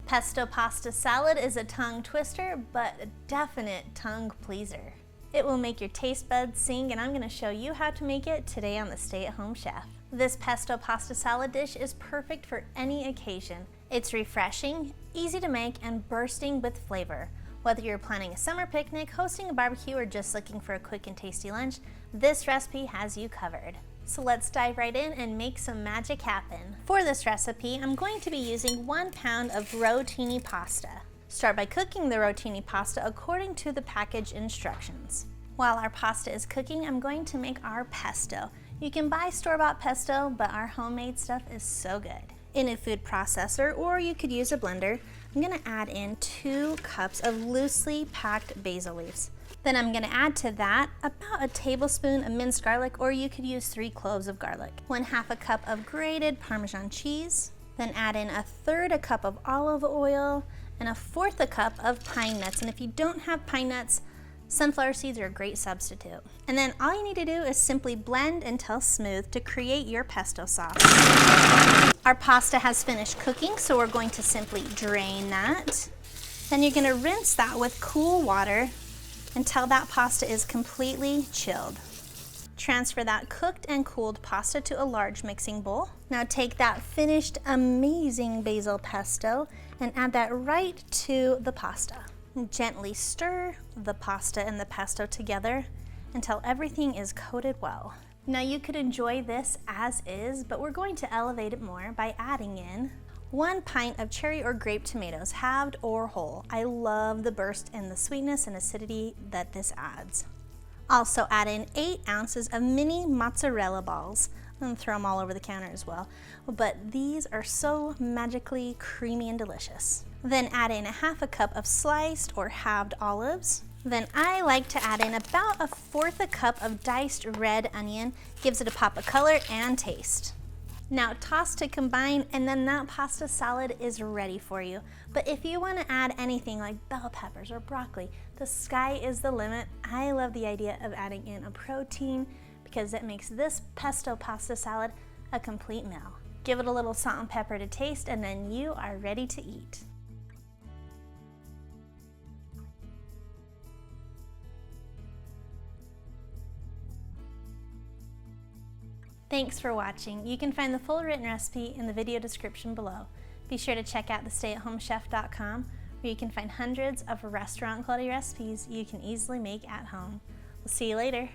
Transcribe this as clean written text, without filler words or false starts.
Pesto pasta salad is a tongue twister, but a definite tongue pleaser. It will make your taste buds sing, and I'm going to show you how to make it today on the Stay-at-Home Chef. This pesto pasta salad dish is perfect for any occasion. It's refreshing, easy to make, and bursting with flavor. Whether you're planning a summer picnic, hosting a barbecue, or just looking for a quick and tasty lunch, this recipe has you covered. So let's dive right in and make some magic happen. For this recipe, I'm going to be using 1 pound of Rotini pasta. Start by cooking the Rotini pasta according to the package instructions. While our pasta is cooking, I'm going to make our pesto. You can buy store-bought pesto, but our homemade stuff is so good. In a food processor, or you could use a blender, I'm gonna add in 2 cups of loosely packed basil leaves. Then I'm gonna add to that about a tablespoon of minced garlic, or you could use 3 cloves of garlic. 1/2 cup of grated Parmesan cheese. Then add in 1/3 cup of olive oil and 1/4 cup of pine nuts. And if you don't have pine nuts, sunflower seeds are a great substitute. And then all you need to do is simply blend until smooth to create your pesto sauce. Our pasta has finished cooking, so we're going to simply drain that. Then you're gonna rinse that with cool water until that pasta is completely chilled. Transfer that cooked and cooled pasta to a large mixing bowl. Now take that finished amazing basil pesto and add that right to the pasta. Gently stir the pasta and the pesto together until everything is coated well. Now you could enjoy this as is, but we're going to elevate it more by adding in 1 pint of cherry or grape tomatoes, halved or whole. I love the burst and the sweetness and acidity that this adds. Also add in 8 ounces of mini mozzarella balls. I'm gonna throw them all over the counter as well, but these are so magically creamy and delicious. Then add in 1/2 cup of sliced or halved olives. Then I like to add in about 1/4 cup of diced red onion. Gives it a pop of color and taste. Now toss to combine, and then that pasta salad is ready for you. But if you want to add anything like bell peppers or broccoli, the sky is the limit. I love the idea of adding in a protein because it makes this pesto pasta salad a complete meal. Give it a little salt and pepper to taste, and then you are ready to eat. Thanks for watching. You can find the full written recipe in the video description below. Be sure to check out thestayatHomeChef.com, where you can find hundreds of restaurant quality recipes you can easily make at home. We'll see you later.